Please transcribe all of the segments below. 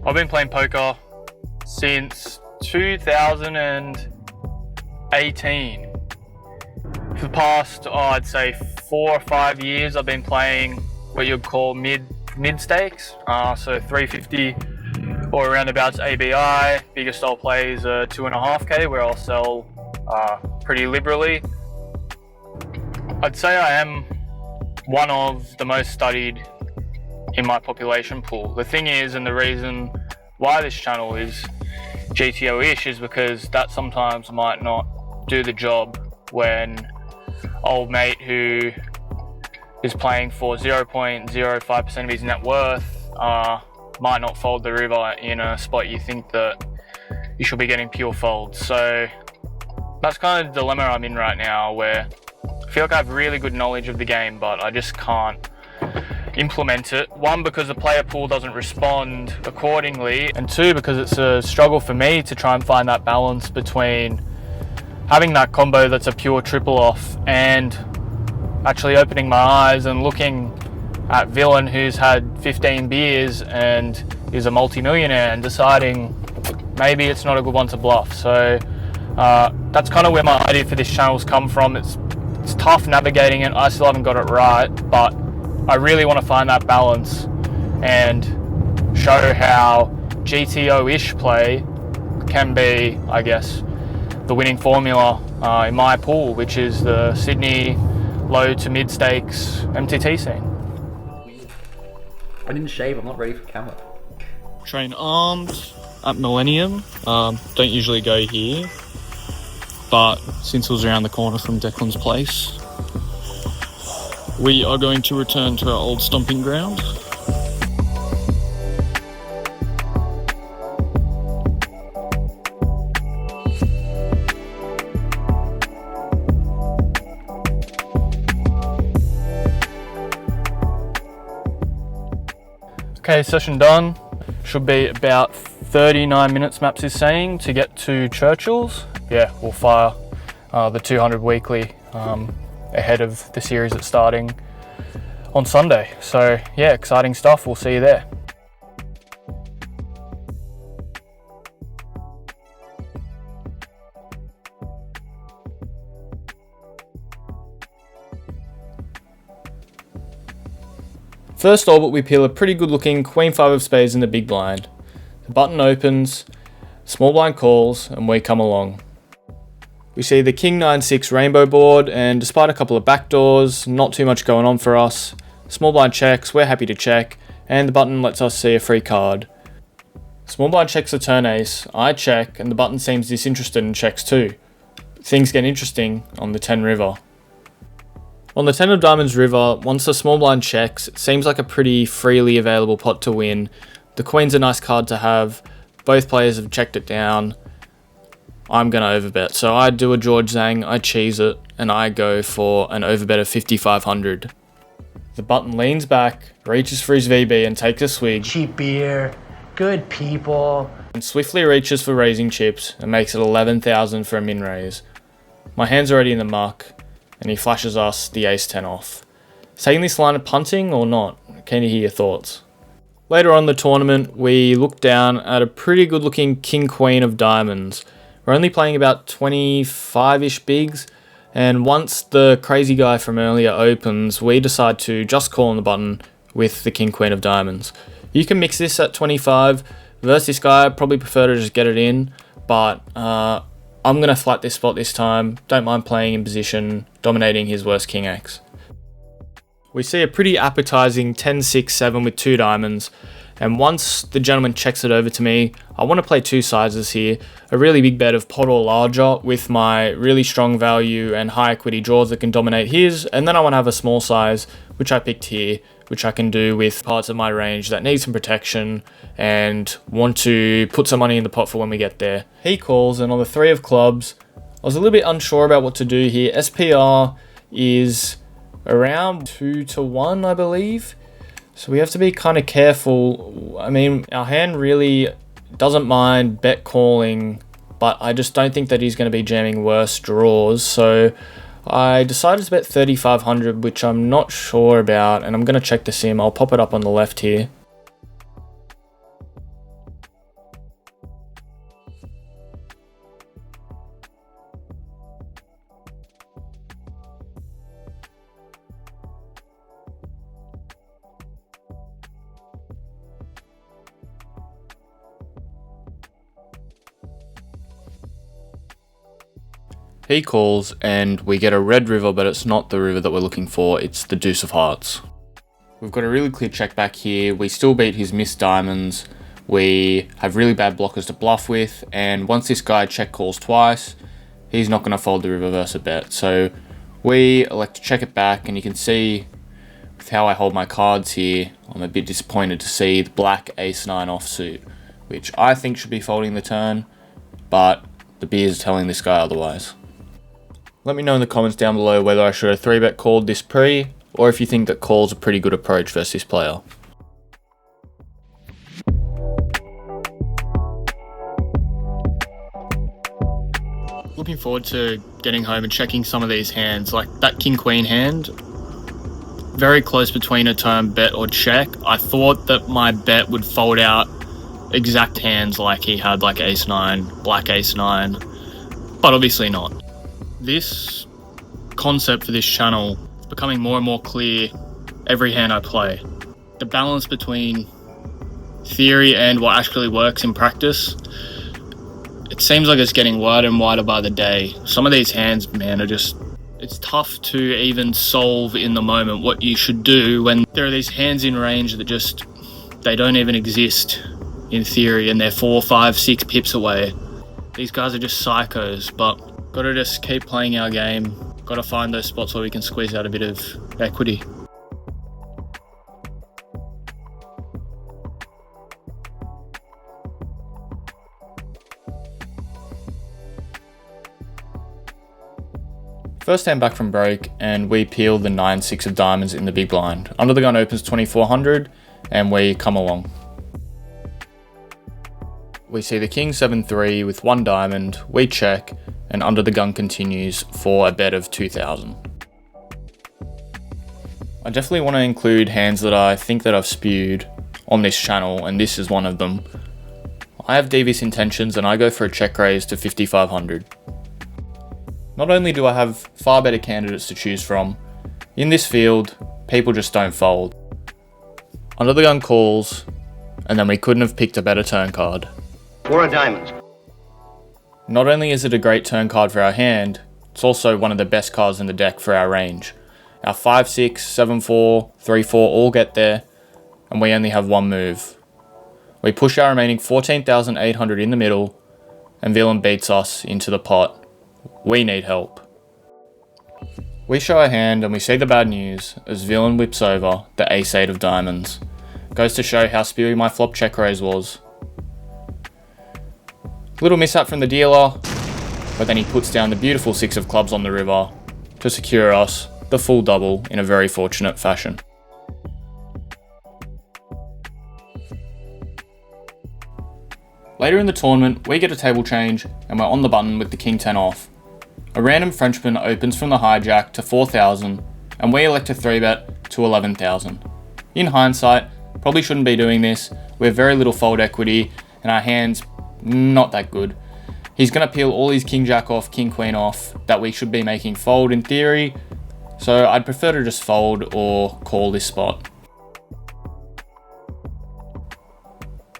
I've been playing poker since 2018. For the past, I'd say 4 or 5 years, I've been playing what you'd call mid stakes. So 350 or roundabouts ABI. Biggest I'll play is 2.5K, where I'll sell pretty liberally. I'd say I am one of the most studied in my population pool. The thing is, and the reason why this channel is GTOish is because that sometimes might not do the job when old mate who is playing for 0.05% of his net worth might not fold the river in a spot you think that you should be getting pure folds. So that's kind of the dilemma I'm in right now, where I feel like I have really good knowledge of the game, but I just can't implement it. One, because the player pool doesn't respond accordingly, and two, because it's a struggle for me to try and find that balance between having that combo that's a pure triple off and actually opening my eyes and looking at Villain, who's had 15 beers and is a multi-millionaire, and deciding maybe it's not a good one to bluff. So that's kind of where my idea for this channel's come from. It's tough navigating it. I still haven't got it right, but I really want to find that balance and show how GTO-ish play can be, I guess, the winning formula in my pool, which is the Sydney low to mid stakes MTT scene. I didn't shave, I'm not ready for camera. Train armed at Millennium. Don't usually go here, but since it was around the corner from Declan's place, we are going to return to our old stomping ground. Okay, session done. Should be about 39 minutes, Maps is saying, to get to Churchill's. Yeah, we'll fire the 200 weekly ahead of the series that's starting on Sunday. So yeah, exciting stuff. We'll see you there. First orbit, we peel a pretty good looking Queen 5 of spades in the big blind. The button opens, small blind calls, and we come along. We see the King 9-6 rainbow board, and despite a couple of backdoors, not too much going on for us. Small blind checks, we're happy to check, and the button lets us see a free card. Small blind checks the turn ace, I check, and the button seems disinterested and checks too. Things get interesting on the 10 river. On the 10 of diamonds river, once the small blind checks, it seems like a pretty freely available pot to win. The queen's a nice card to have, both players have checked it down. I'm going to overbet, so I do a George Zhang, I cheese it, and I go for an overbet of 5,500. The button leans back, reaches for his VB and takes a swig. Cheap beer, good people. And swiftly reaches for raising chips and makes it 11,000 for a min raise. My hand's already in the muck, and he flashes us the ace-10 off. Taking this line of punting or not? Can you hear your thoughts? Later on in the tournament, we look down at a pretty good looking King-Queen of diamonds. We're only playing about 25-ish bigs, and once the crazy guy from earlier opens, we decide to just call on the button with the King-Queen of diamonds. You can mix this at 25. Versus this guy, I'd probably prefer to just get it in, but I'm going to flat this spot this time. Don't mind playing in position, dominating his worst King X. We see a pretty appetizing 10-6-7 with 2 diamonds, and once the gentleman checks it over to me, I want to play 2 sizes here. A really big bet of pot or larger with my really strong value and high equity draws that can dominate his, and then I want to have a small size, which I picked here, which I can do with parts of my range that need some protection and want to put some money in the pot for when we get there. He calls, and on the 3 of clubs, I was a little bit unsure about what to do here. SPR is around 2-1, I believe. So we have to be kind of careful. I mean, our hand really doesn't mind bet calling, but I just don't think that he's going to be jamming worse draws. So I decided to bet 3,500, which I'm not sure about, and I'm going to check the sim. I'll pop it up on the left here. He calls and we get a red river, but it's not the river that we're looking for, it's the deuce of hearts. We've got a really clear check back here. We still beat his missed diamonds. We have really bad blockers to bluff with, and once this guy check calls twice, he's not going to fold the river versus a bet. So we elect to check it back, and you can see with how I hold my cards here, I'm a bit disappointed to see the black ace-9 offsuit, which I think should be folding the turn, but the beer is telling this guy otherwise. Let me know in the comments down below whether I should have 3-bet called this pre, or if you think that call's a pretty good approach versus this player. Looking forward to getting home and checking some of these hands. Like that king-queen hand, very close between a turn bet or check. I thought that my bet would fold out exact hands like he had, like ace-9, black ace-9, but obviously not. This concept for this channel is becoming more and more clear every hand I play. The balance between theory and what actually works in practice, it seems like it's getting wider and wider by the day. Some of these hands, man, are just, it's tough to even solve in the moment what you should do when there are these hands in range that just, they don't even exist in theory and they're 4, 5, 6 pips away. These guys are just psychos, but gotta just keep playing our game. Gotta find those spots where we can squeeze out a bit of equity. First hand back from break, and we peel the 9-6 of diamonds in the big blind. Under the gun opens 2400, and we come along. We see the king 7-3 with 1 diamond, we check, and under the gun continues for a bet of 2000. I definitely want to include hands that I think that I've spewed on this channel, and this is one of them. I have devious intentions and I go for a check raise to 5500. Not only do I have far better candidates to choose from, in this field, people just don't fold. Under the gun calls, and then we couldn't have picked a better turn card. Or a diamond. Not only is it a great turn card for our hand, it's also one of the best cards in the deck for our range. Our 5-6, 7-4, 3-4 all get there, and we only have one move. We push our remaining 14,800 in the middle, and villain beats us into the pot. We need help. We show our hand and we see the bad news as villain whips over the ace-8 of diamonds. Goes to show how spewy my flop check raise was. Little mishap from the dealer, but then he puts down the beautiful 6 of clubs on the river to secure us the full double in a very fortunate fashion. Later in the tournament, we get a table change and we're on the button with the king 10 off. A random Frenchman opens from the hijack to 4,000 and we elect a 3-bet to 11,000. In hindsight, probably shouldn't be doing this. We have very little fold equity and our hand's not that good. He's going to peel all his king jack off, king queen off that we should be making fold in theory, so I'd prefer to just fold or call this spot.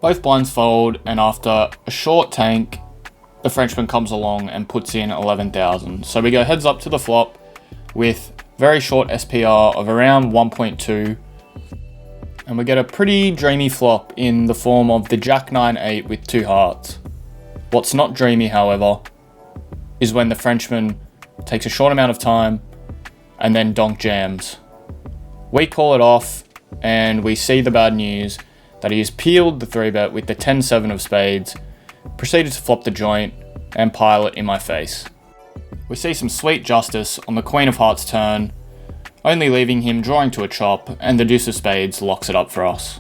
Both blinds fold, and after a short tank, the Frenchman comes along and puts in 11,000. So we go heads up to the flop with very short SPR of around 1.2, and we get a pretty dreamy flop in the form of the Jack 9-8 with 2 hearts. What's not dreamy, however, is when the Frenchman takes a short amount of time and then donk jams. We call it off, and we see the bad news that he has peeled the 3-bet with the 10-7 of spades, proceeded to flop the joint, and pile it in my face. We see some sweet justice on the Queen of Hearts turn, only leaving him drawing to a chop, and the Deuce of Spades locks it up for us.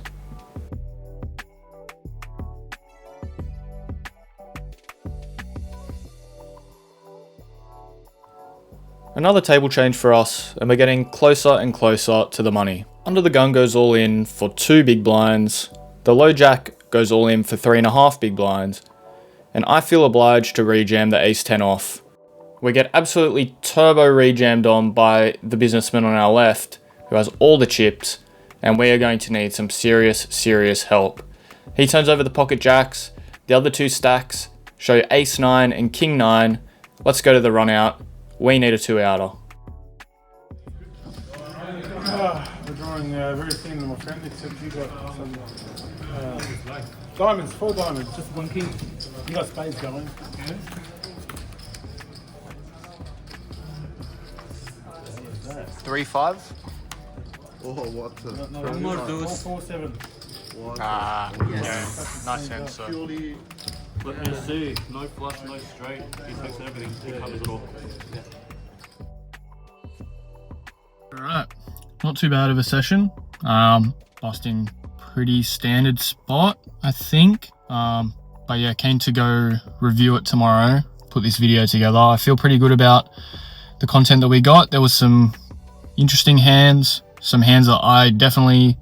Another table change for us, and we're getting closer and closer to the money. Under the gun goes all in for 2 big blinds, the low jack goes all in for 3.5 big blinds, and I feel obliged to rejam the ace-10 off. We get absolutely turbo rejammed on by the businessman on our left, who has all the chips, and we are going to need some serious help. He turns over the pocket jacks, the other 2 stacks show ace-9 and king-9, let's go to the run out. We need a 2-outer. We're drawing very similar, my friend, except you got some diamonds, 4 diamonds, just 1 king. You got spades going. Yeah? 3-5. Oh, what's it? No, one more deuce. 4-7. Ah, yeah, nice answer. Purely Let me see. No flush, no straight. He takes everything. He covers it all. Alright, not too bad of a session. Busting pretty standard spot, I think. But yeah, keen to go review it tomorrow, put this video together. I feel pretty good about the content that we got. There was some interesting hands, some hands that I definitely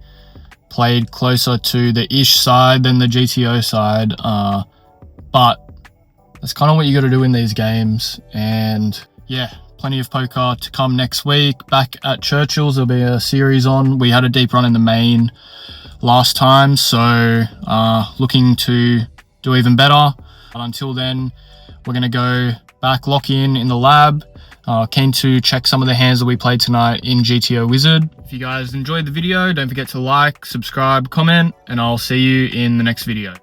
played closer to the ish side than the GTO side. But that's kind of what you got to do in these games. And yeah, plenty of poker to come next week. Back at Churchill's, there'll be a series on. We had a deep run in the main last time, so looking to do even better. But until then, we're going to go back, lock in the lab. Keen to check some of the hands that we played tonight in GTO Wizard. If you guys enjoyed the video, don't forget to like, subscribe, comment, and I'll see you in the next video.